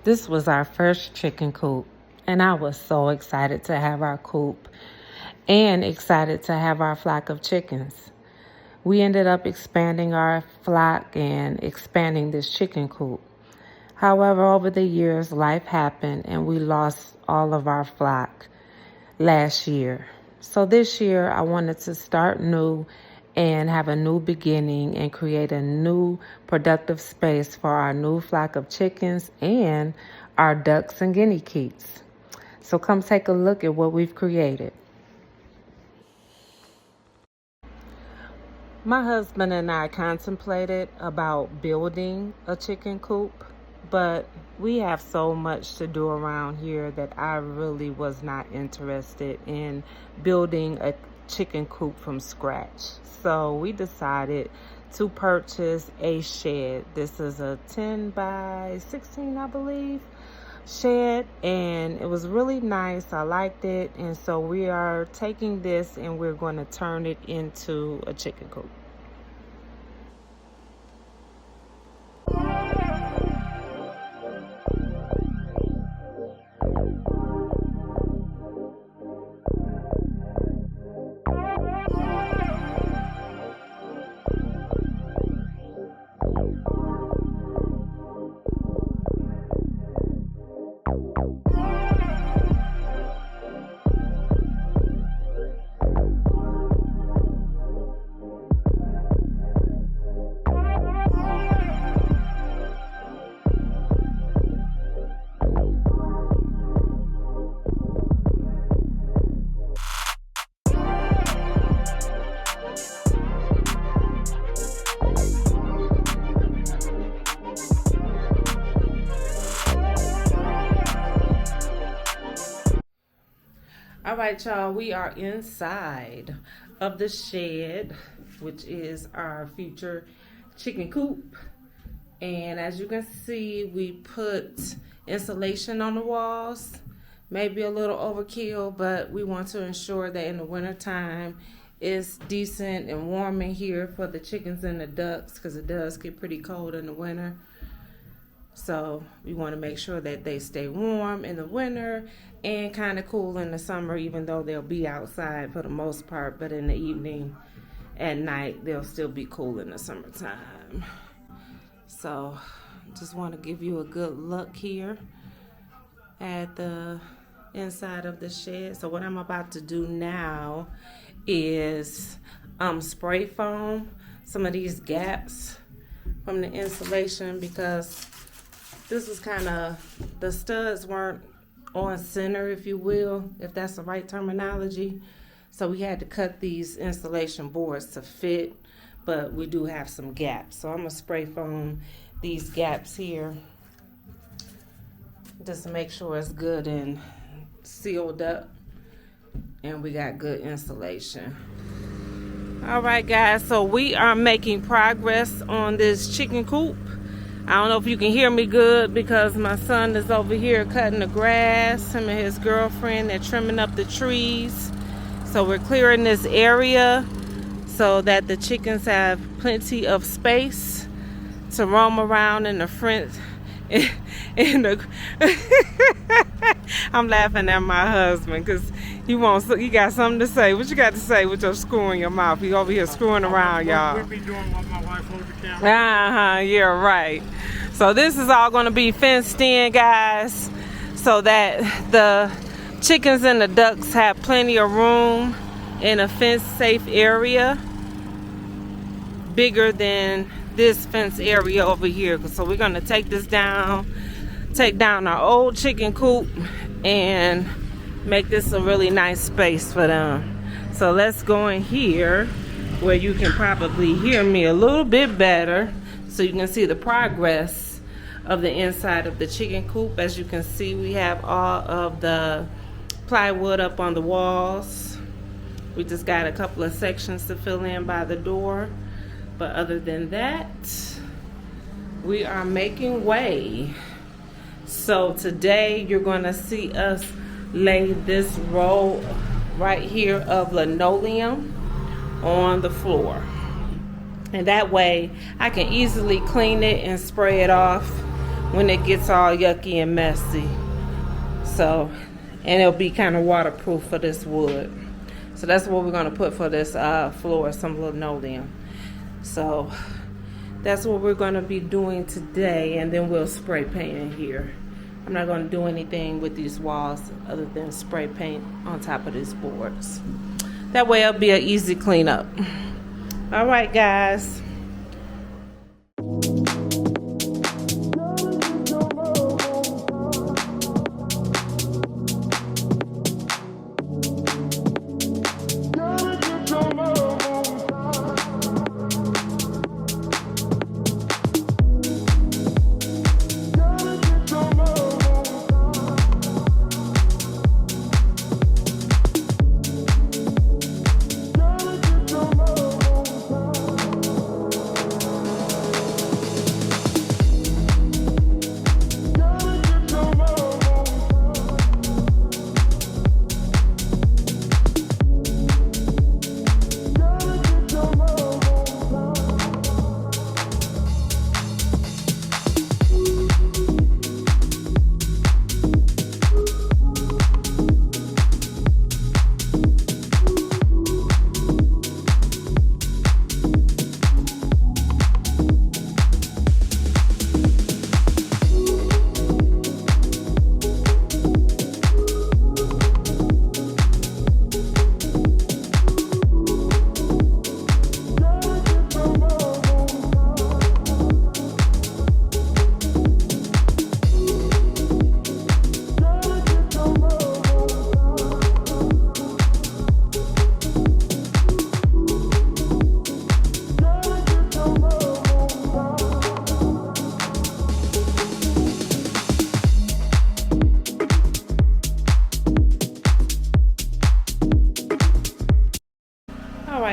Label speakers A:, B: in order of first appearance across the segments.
A: This was our first chicken coop, and I was so excited to have our coop and excited to have our flock of chickens. We ended up expanding our flock and expanding this chicken coop. However, over the years, life happened and we lost all of our flock last year. So this year, I wanted to start new and have a new beginning and create a new productive space for our new flock of chickens and our ducks and guinea pigs. So come take a look at what we've created. My husband and I contemplated about building a chicken coop, but we have so much to do around here that I really was not interested in building a chicken coop from scratch. So we decided to purchase a shed. This is a 10 by 16, I believe, shed, and it was really nice. I liked it, and so we are taking this and we're going to turn it into a chicken coop. All right, y'all, we are inside of the shed, which is our future chicken coop. And as you can see, we put insulation on the walls. Maybe a little overkill, but we want to ensure that in the wintertime it's decent and warm in here for the chickens and the ducks, because it does get pretty cold in the winter. So we want to make sure that they stay warm in the winter and kind of cool in the summer, even though they'll be outside for the most part. But in the evening, at night, they'll still be cool in the summertime. So just want to give you a good look here at the inside of the shed. So what I'm about to do now is spray foam some of these gaps from the insulation, because this was kind of, the studs weren't on center, if you will, if that's the right terminology. So we had to cut these insulation boards to fit, but we do have some gaps. So I'm gonna spray foam these gaps here just to make sure it's good and sealed up and we got good insulation. All right, guys, so we are making progress on this chicken coop. I don't know if you can hear me good because my son is over here cutting the grass. Him and his girlfriend, they're trimming up the trees. So we're clearing this area so that the chickens have plenty of space to roam around in the front. I'm laughing at my husband because he got something to say. What you got to say with your screw in your mouth? He over here screwing around, y'all.
B: We'll be doing what my wife holds the camera.
A: Yeah, right. So this is all going to be fenced in, guys, so that the chickens and the ducks have plenty of room in a fence-safe area, bigger than this fence area over here. So we're going to take this down, take down our old chicken coop, and make this a really nice space for them. So let's go in here where you can probably hear me a little bit better, so you can see the progress of the inside of the chicken coop. As you can see, we have all of the plywood up on the walls. We just got a couple of sections to fill in by the door, but other than that, we are making way. So today you're going to see us lay this roll right here of linoleum on the floor, and that way I can easily clean it and spray it off when it gets all yucky and messy. So, and it'll be kind of waterproof for this wood. So that's what we're going to put for this floor, some linoleum. So that's what we're going to be doing today, and then we'll spray paint in here. I'm not going to do anything with these walls other than spray paint on top of these boards. That way it'll be an easy cleanup. All right, guys.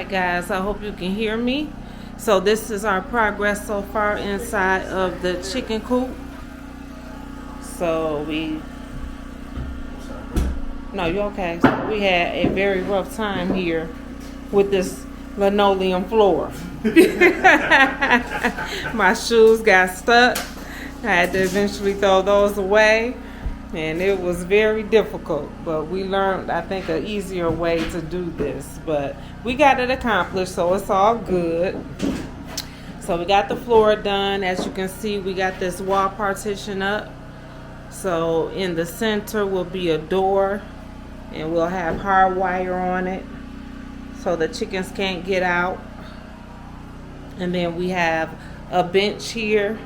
A: Guys, I hope you can hear me. So this is our progress so far inside of the chicken coop. So no, you're okay. So we had a very rough time here with this linoleum floor. My shoes got stuck. I had to eventually throw those away, and it was very difficult, but we learned, I think, an easier way to do this. But we got it accomplished, so it's all good. So we got the floor done. As you can see, we got this wall partition up. So in the center will be a door, and we'll have hard wire on it so the chickens can't get out. And then we have a bench here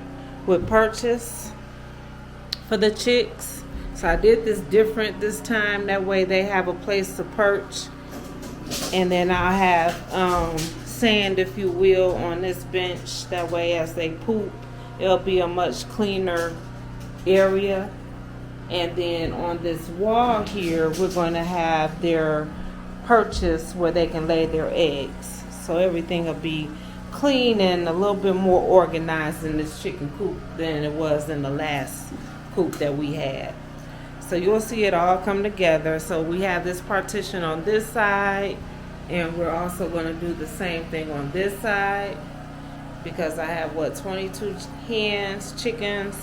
A: with perches for the chicks. So I did this different this time. That way they have a place to perch. And then I'll have sand, if you will, on this bench. That way as they poop, it'll be a much cleaner area. And then on this wall here, we're going to have their perches where they can lay their eggs. So everything will be clean and a little bit more organized in this chicken coop than it was in the last coop that we had. So you'll see it all come together. So we have this partition on this side, and we're also going to do the same thing on this side, because I have 22 hens, chickens,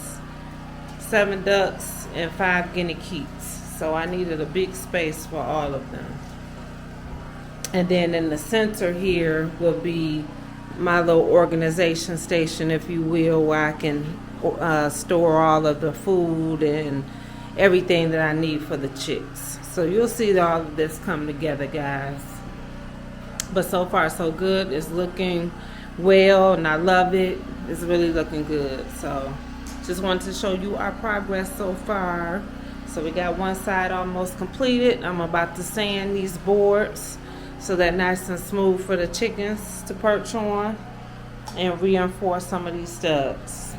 A: 7 ducks, and 5 guinea geese. So I needed a big space for all of them. And then in the center here will be my little organization station, if you will, where I can store all of the food and everything that I need for the chicks. So you'll see all of this come together, guys. But so far so good. It's looking well, and I love it. It's really looking good. So just wanted to show you our progress so far. So we got one side almost completed. I'm about to sand these boards so they're nice and smooth for the chickens to perch on, and reinforce some of these studs.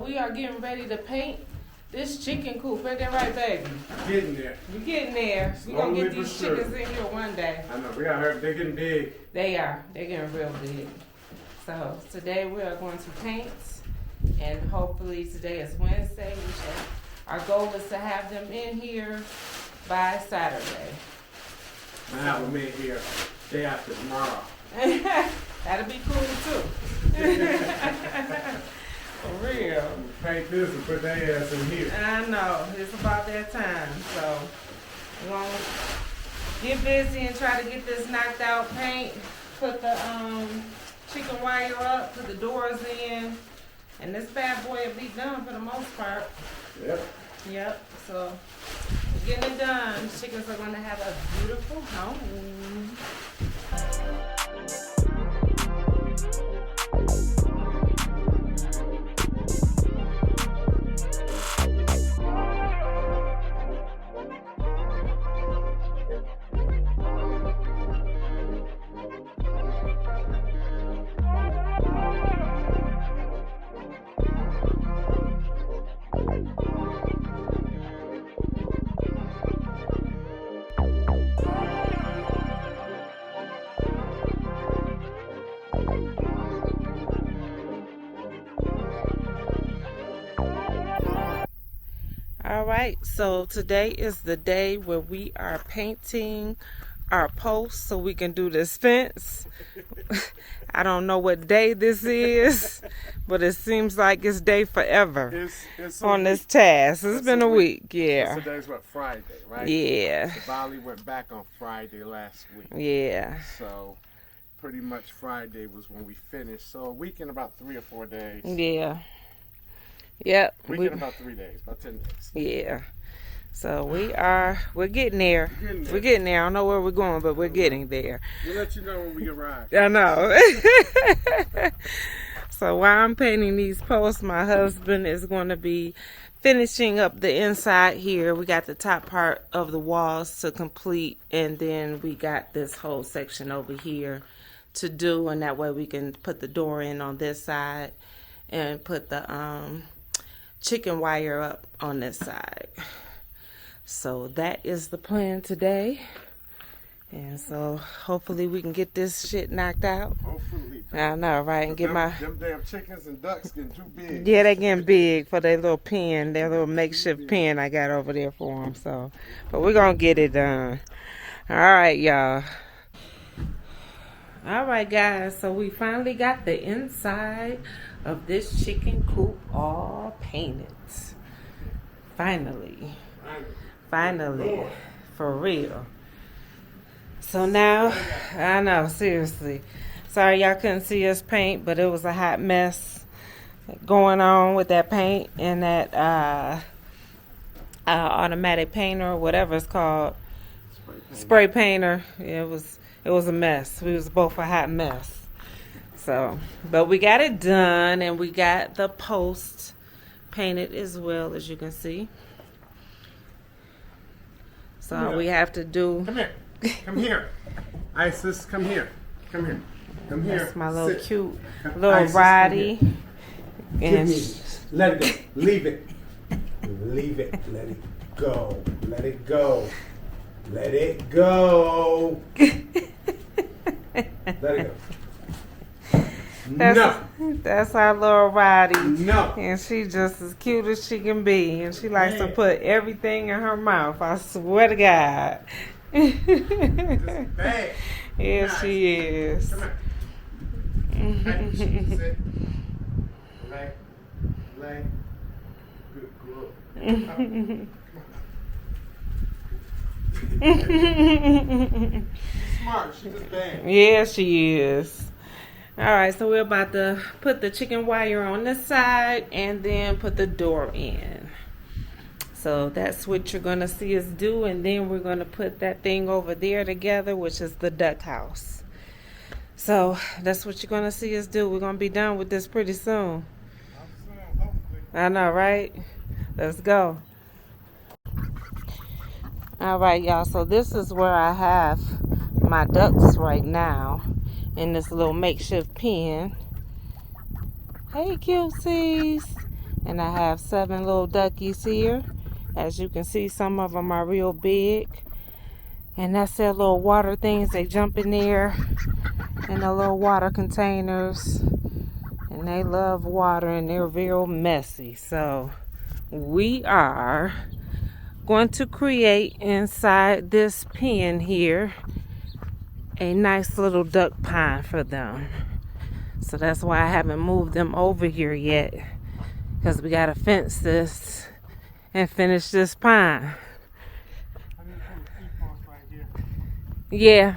A: we are getting ready to paint this chicken coop. Ain't that right, baby?
B: Getting there.
A: We're getting there. We're going to get these chickens in here one day.
B: I know. We got her. They're getting big.
A: They are. They're getting real big. So today we are going to paint. And hopefully today is Wednesday. Our goal is to have them in here by Saturday.
B: I have them in here day after tomorrow.
A: That'll be cool too. For real.
B: Paint this and put their ass in here.
A: I know. It's about that time. So we're going to get busy and try to get this knocked out, paint, put the chicken wire up, put the doors in, and this bad boy will be done for the most part.
B: Yep.
A: Yep. So getting it done. Chickens are going to have a beautiful home. Alright, so today is the day where we are painting our posts so we can do this fence. I don't know what day this is, but it seems like it's day forever
B: It's
A: on this task. It's been a week, yeah.
B: Today's what, Friday, right?
A: Yeah.
B: The volley went back on Friday last week.
A: Yeah.
B: So pretty much Friday was when we finished. So a week in about 3 or 4 days.
A: Yeah. Yep.
B: Week in about 3 days, about 10 days.
A: Yeah. So we're getting there.
B: We're getting there.
A: I don't know where we're going, but we're getting there.
B: We'll let you know when we arrive.
A: I know. So while I'm painting these posts, my husband is going to be finishing up the inside here. We got the top part of the walls to complete, and then we got this whole section over here to do, and that way we can put the door in on this side and put the chicken wire up on this side. So that is the plan today. And so hopefully we can get this shit knocked out.
B: Hopefully.
A: I know, right? And get
B: them damn chickens and ducks getting too big.
A: Yeah, they getting big for their little pen, their little makeshift pen I got over there for them. So, but we're gonna get it done. All right, y'all. All right, guys. So we finally got the inside of this chicken coop all painted. Finally, for real. So now, I know, seriously. Sorry y'all couldn't see us paint, but it was a hot mess going on with that paint and that automatic painter, whatever it's called, spray painter. Yeah, it was a mess. We was both a hot mess. So, but we got it done, and we got the post painted as well, as you can see. So all we have to do.
B: Come here. Come here. Isis, come here. Come here. Come here.
A: That's my little
B: Sit.
A: cute little
B: Isis,
A: Roddy.
B: Give me. Let it go. Leave it. Leave it. Let it go. Let it go. Let it go. Let it go.
A: That's our little Roddy.
B: No.
A: And she just as cute as she can be. And she likes to put everything in her mouth. I swear to God.
B: Bad.
A: Yeah, she is.
B: Come here. Sit. Lay. Good girl. Smart. She's just bad.
A: Yeah, she is. All right, so we're about to put the chicken wire on this side and then put the door in. So that's what you're going to see us do, and then we're going to put that thing over there together, which is the duck house. So that's what you're going to see us do. We're going to be done with this pretty soon. I know, right? Let's go. All right, y'all, so this is where I have my ducks right now. In this little makeshift pen. Hey, cutesies. And I have 7 little duckies here. As you can see, some of them are real big. And that's their little water things. They jump in there in the little water containers. And they love water and they're real messy. So we are going to create inside this pen here a nice little duck pond for them. So that's why I haven't moved them over here yet, because we gotta fence this and finish this pond. Yeah,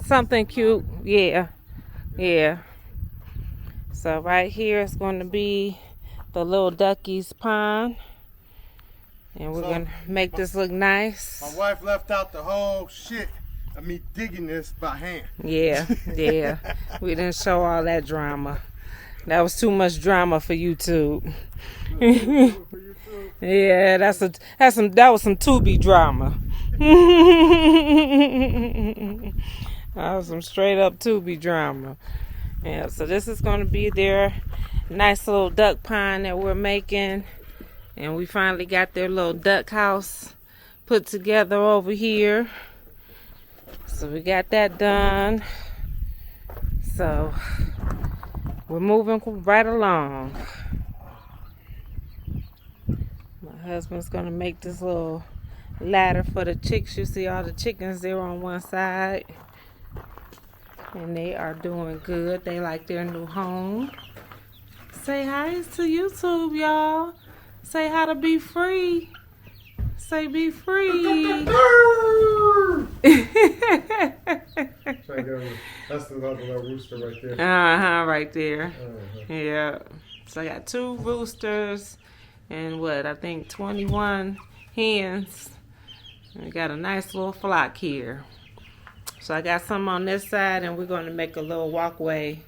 A: something cute. Yeah. So right here is going to be the little duckies pond. And we're going to make this look nice.
C: My wife left out the whole shit of me digging this by hand.
A: Yeah. We didn't show all that drama. That was too much drama for YouTube. Yeah, that was some Tubi drama. That was some straight up Tubi drama. Yeah, so this is going to be their nice little duck pond that we're making. And we finally got their little duck house put together over here. So we got that done. So we're moving right along. My husband's gonna make this little ladder for the chicks. You see all the chickens there on one side. And they are doing good. They like their new home. Say hi to YouTube, y'all. Say how to be free. Say be free.
C: That's the little rooster right there.
A: Right there. Yeah. So I got 2 roosters and I think 21 hens. And we got a nice little flock here. So I got some on this side, and we're going to make a little walkway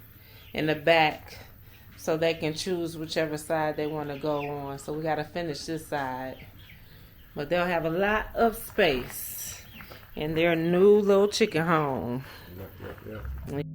A: in the back so they can choose whichever side they want to go on. So we got to finish this side. But they'll have a lot of space in their new little chicken home.
C: Yep.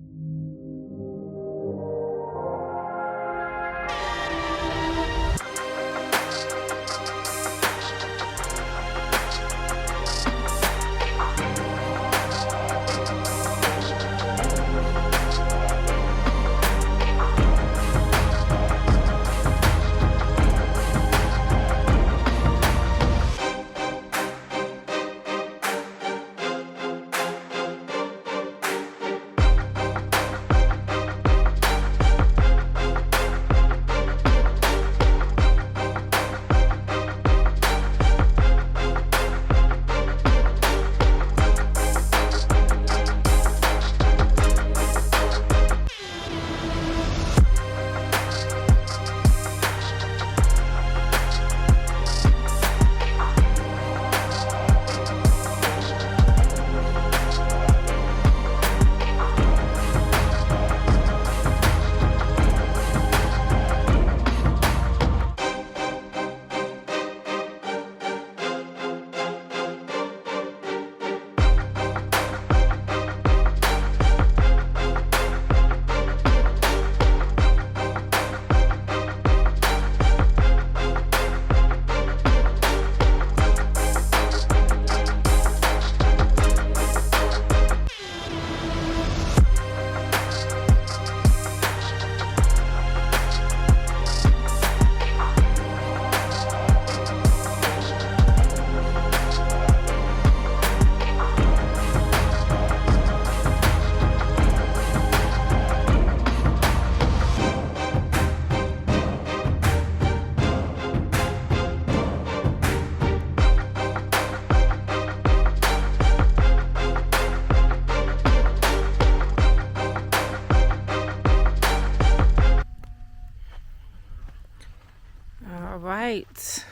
A: Alright,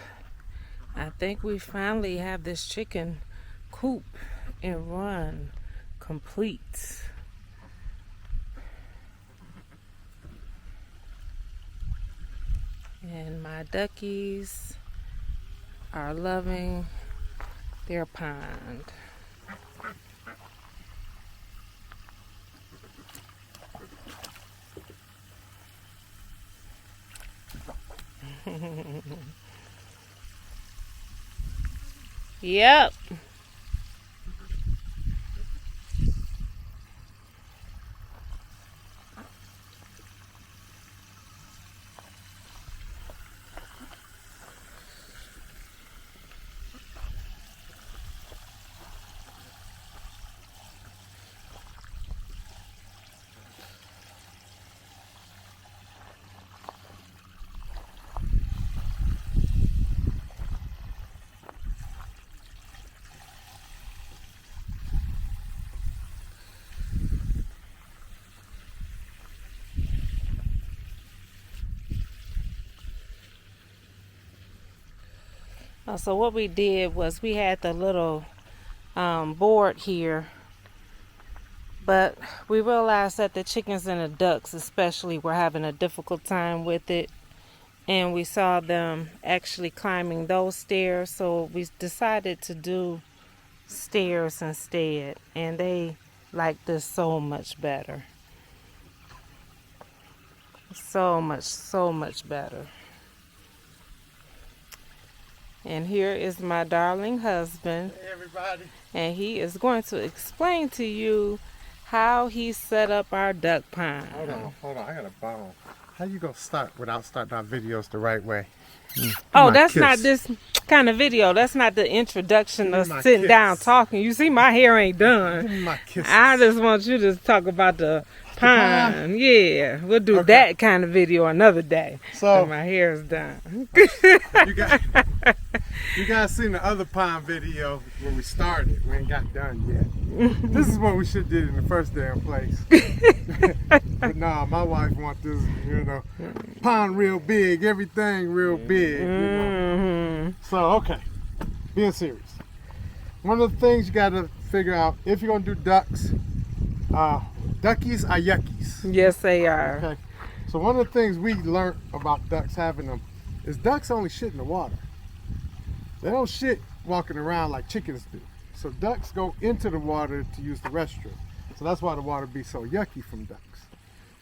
A: I think we finally have this chicken coop and run complete. And my duckies are loving their pond. Yep. So what we did was we had the little board here, but we realized that the chickens and the ducks especially were having a difficult time with it, and we saw them actually climbing those stairs, so we decided to do stairs instead, and they like this so much better. So much better. And here is my darling husband.
C: Hey, everybody.
A: And he is going to explain to you how he set up our duck pond.
C: Hold on. I got a bone. How you gonna start without starting our videos the right way?
A: Oh, that's not this kind of video. That's not the introduction of sitting down talking. You see, my hair ain't done.
C: Give me my kisses.
A: I just want you to talk about the pond. Yeah, we'll do that kind of video another day.
C: So
A: my hair is done.
C: You guys seen the other pond video when we started. We ain't got done yet. This is what we should did in the first damn place. But nah, my wife wants this, pond real big, everything real big, So, okay, being serious. One of the things you gotta figure out, if you're gonna do ducks, duckies are yuckies.
A: Yes, they are.
C: Okay, so one of the things we learned about ducks having them is ducks only shit in the water. They don't shit walking around like chickens do. So ducks go into the water to use the restroom. So that's why the water be so yucky from ducks.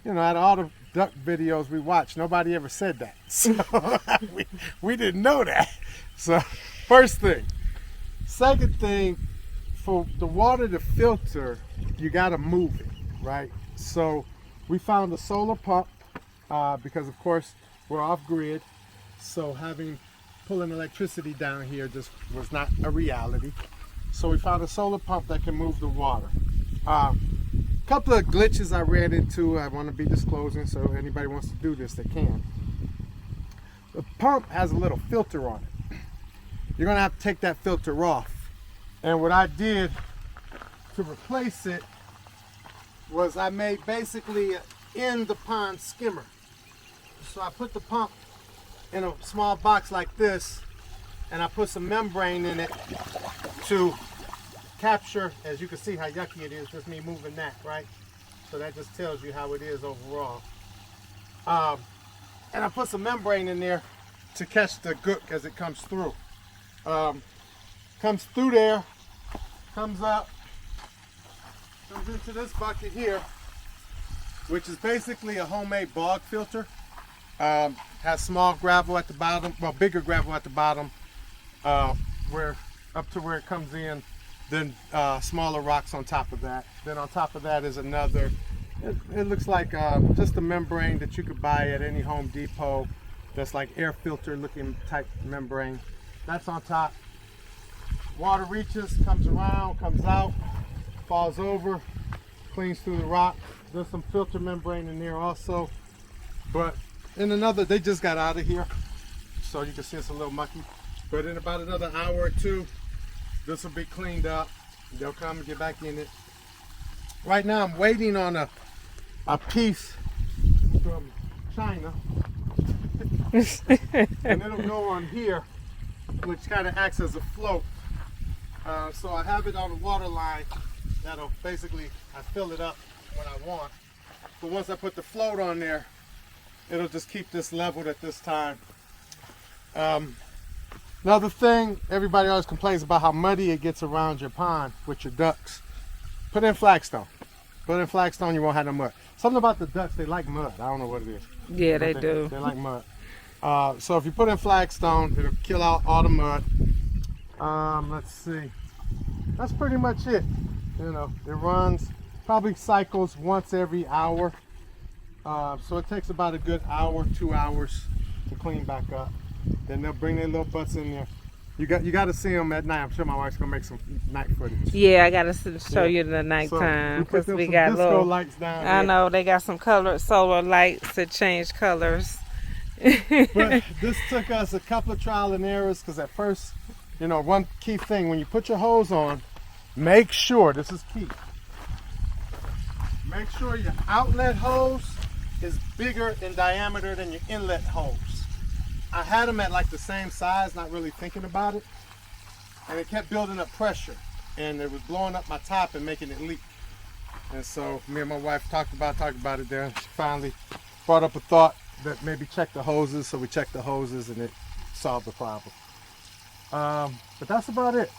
C: Out of all the duck videos we watch, nobody ever said that. So we didn't know that. So first thing. Second thing, for the water to filter, you gotta move it, right? So we found a solar pump because of course we're off grid. So pulling electricity down here just was not a reality. So we found a solar pump that can move the water. Couple of glitches I ran into, I want to be disclosing, so anybody wants to do this, they can. The pump has a little filter on it. You're gonna have to take that filter off. And what I did to replace it was I made basically an in the pond skimmer. So I put the pump in a small box like this, and I put some membrane in it to capture, as you can see how yucky it is, just me moving that, right? So that just tells you how it is overall. And I put some membrane in there to catch the gook as it comes through. Comes through there, comes up, comes into this bucket here, which is basically a homemade bog filter. Has small gravel at the bottom, well, bigger gravel at the bottom, where up to where it comes in, then smaller rocks on top of that. Then on top of that is another, it looks like just a membrane that you could buy at any Home Depot. That's like air filter looking type membrane. That's on top. Water reaches, comes around, comes out, falls over, cleans through the rock. There's some filter membrane in there also. But in another, they just got out of here, so you can see it's a little mucky. But in about another hour or two, this will be cleaned up. They'll come and get back in it. Right now, I'm waiting on a piece from China, and it'll go on here, which kind of acts as a float. So I have it on the water line. That'll basically, I fill it up when I want. But once I put the float on there, it'll just keep this leveled at this time. Another thing, everybody always complains about how muddy it gets around your pond with your ducks. Put in flagstone. Put in flagstone, you won't have no mud. Something about the ducks, they like mud. I don't know what it is.
A: Yeah, they do.
C: They like mud. So if you put in flagstone, it'll kill out all the mud. Let's see. That's pretty much it. You know, it runs, probably cycles once every hour. So it takes about a good hour, 2 hours to clean back up. Then they'll bring their little butts in there. You got to see them at night. I'm sure my wife's gonna make some night footage.
A: Yeah, I gotta show you the nighttime because we got
C: disco
A: little
C: lights down
A: I
C: there.
A: know they got some colored solar lights that change colors.
C: But this took us a couple of trial and errors because at first, you know, one key thing when you put your hose on, make sure this is key. Make sure your outlet hose is bigger in diameter than your inlet hose. I had them at like the same size, not really thinking about it, and it kept building up pressure, and it was blowing up my top and making it leak. And so me and my wife talked about it there, and she finally brought up a thought that maybe check the hoses. So we checked the hoses, and it solved the problem. But that's about it.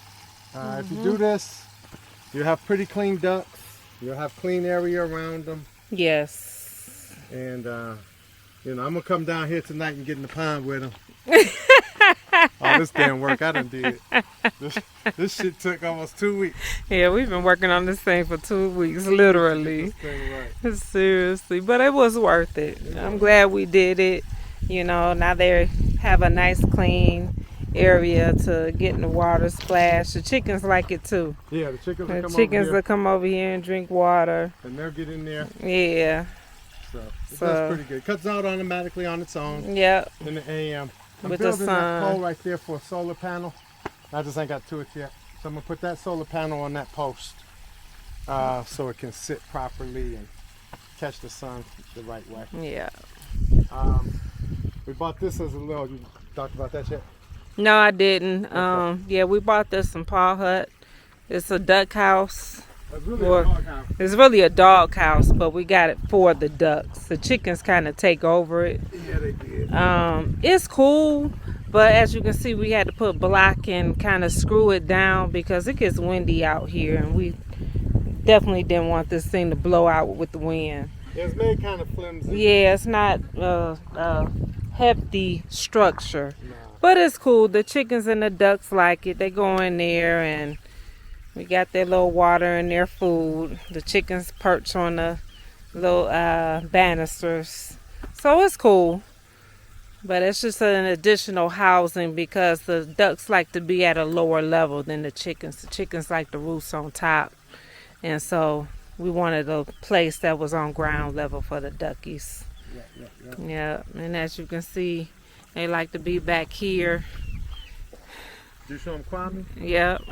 C: If you do this, you'll have pretty clean ducks. You'll have clean area around them.
A: Yes.
C: And you know, I'm gonna come down here tonight and get in the pond with them. Oh, this didn't work. I done did it. This shit took almost 2 weeks.
A: Yeah, we've been working on this thing for 2 weeks, literally.
C: This thing right.
A: Seriously, but it was worth it. I'm glad we did it. You know, now they have a nice clean area to get in the water, splash. The chickens like it too.
C: Yeah, the chickens will
A: The
C: come
A: chickens
C: over
A: will
C: here,
A: come over here and drink water.
C: and they'll get in there.
A: Yeah.
C: So that's pretty good. It cuts out automatically on its own
A: Yep.
C: in the AM. I'm
A: With the
C: building that
A: sun.
C: pole right there for a solar panel. I just ain't got to it yet. So I'm gonna put that solar panel on that post so it can sit properly and catch the sun the right way.
A: Yeah.
C: We bought this as a little. You talked about that yet?
A: No, I didn't.
C: Okay.
A: Yeah, we bought this from Paul Hut. It's a duck house.
C: It's really
A: Or-
C: a doghouse.
A: It's really a dog house, but we got it for the ducks. The chickens kind of take over it.
C: Yeah, they did.
A: It's cool, but as you can see, we had to put block and kind of screw it down because it gets windy out here, and we definitely didn't want this thing to blow out with the wind.
C: It's made kind of flimsy.
A: Yeah, it's not a hefty structure,
C: Nah.
A: but it's cool. The chickens and the ducks like it. They go in there and we got their little water and their food. The chickens perch on the little banisters. So it's cool. But it's just an additional housing because the ducks like to be at a lower level than the chickens. The chickens like the roost on top. And so we wanted a place that was on ground level for the duckies. Yeah, and as you can see, they like to be back here.
C: Did you show him Kwame?
A: Yep.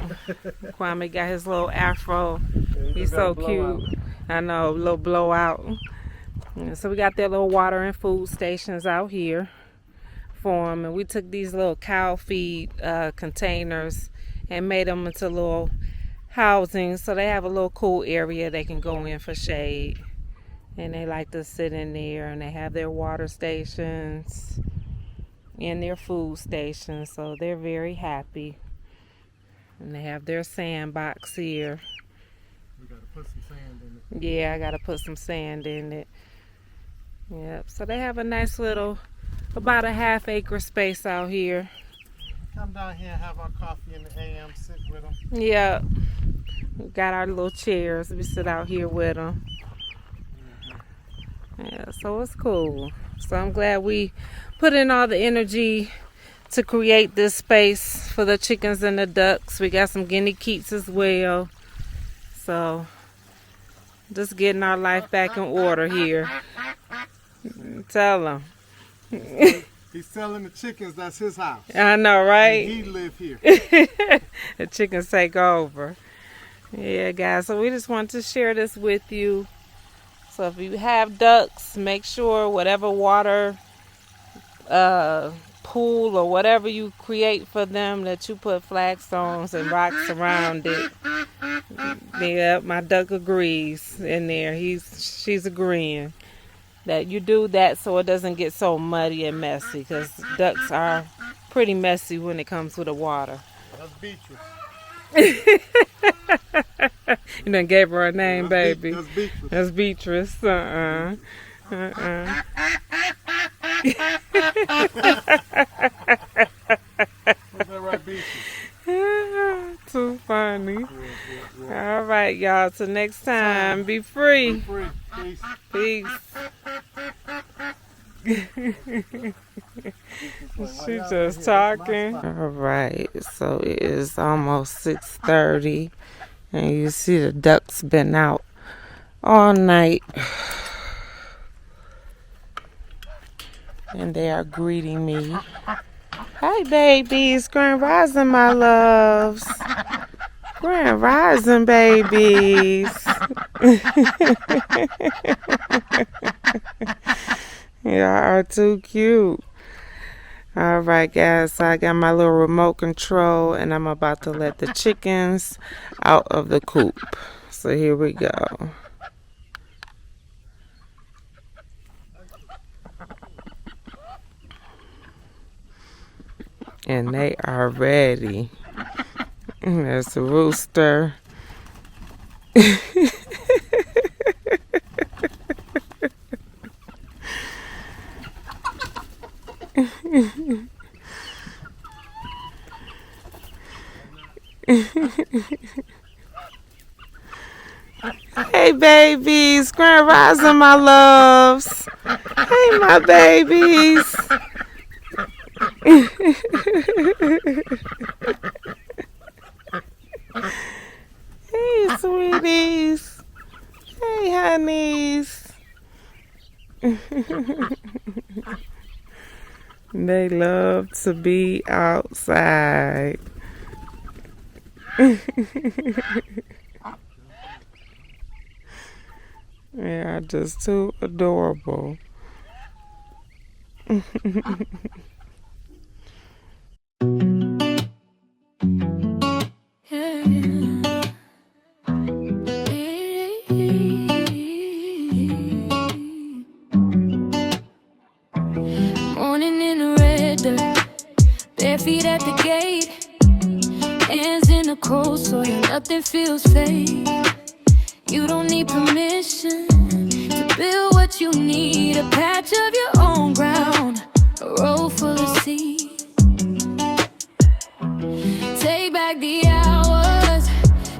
A: Kwame got his little afro.
C: Yeah,
A: He's so cute. I know, a little blowout. Yeah, so we got their little water and food stations out here for them. And we took these little cow feed containers and made them into little housing. So they have a little cool area they can go in for shade. And they like to sit in there, and they have their water stations and their food stations, so they're very happy. And they have their sandbox here.
C: We gotta put some sand in it.
A: Yeah, I gotta put some sand in it. Yep, so they have a nice little, about a half-acre space out here.
C: Come down here and have our coffee in the AM, sit with them.
A: Yep, we got our little chairs. We sit out here with them. Yeah, so it's cool. So I'm glad we put in all the energy to create this space for the chickens and the ducks. We got some guinea keets as well. So just getting our life back in order here. Tell them.
C: He's telling the chickens that's his house.
A: I know, right?
C: And he live here.
A: The chickens take over. Yeah, guys. So we just wanted to share this with you. So if you have ducks, make sure whatever water pool or whatever you create for them that you put flagstones and rocks around it. Yeah, my duck agrees in there. She's agreeing that you do that so it doesn't get so muddy and messy, because ducks are pretty messy when it comes to the water.
C: That's Beatrice.
A: You done gave her a name,
C: That's
A: baby.
C: That's Beatrice.
A: That's Beatrice.
C: that right, Beach?
A: Too funny.
C: Yeah.
A: All right, y'all. Till next time. Be free.
C: Free. Peace.
A: Peace. She just talking. All right, so it is almost 6:30, and you see the ducks been out all night, and they are greeting me. Hi, babies. Grand rising, my loves. Grand rising, babies. Y'all are too cute. All right, guys. So I got my little remote control, and I'm about to let the chickens out of the coop. So here we go. And they are ready. There's the rooster. Hey, babies. Grand rising, my loves. Hey, my babies. Hey, sweeties. Hey, honeys. They love to be outside. They are just too adorable.
D: Morning in the red dirt, bare feet at the gate, hands in the cold soil, nothing feels fake. You don't need permission to build what you need, a patch of your own ground, a road full of seed. Take back the hours,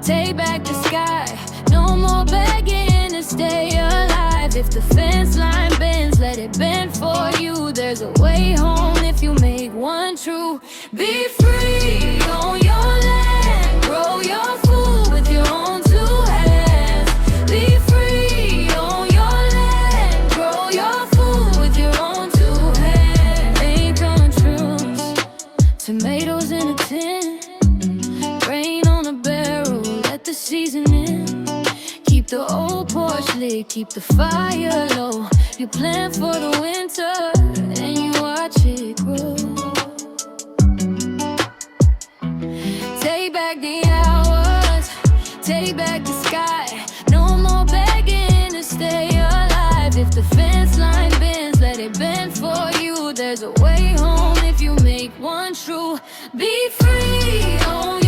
D: take back the sky, no more begging to stay alive. If the fence line bends, let it bend for you. There's a way home if you make one true. Be free on your land, grow your food with your own two hands. Be free on your land, grow your food with your own two hands. Ain't countries, tomatoes in a tin, rain on a barrel, let the season in. Keep the old porch lit, keep the fire low. You plan for the winter and you watch it grow. Take back the hours, take back the sky, no more begging to stay alive. If the fence line bends, let it bend for you. There's a way home if you make one true. Be free on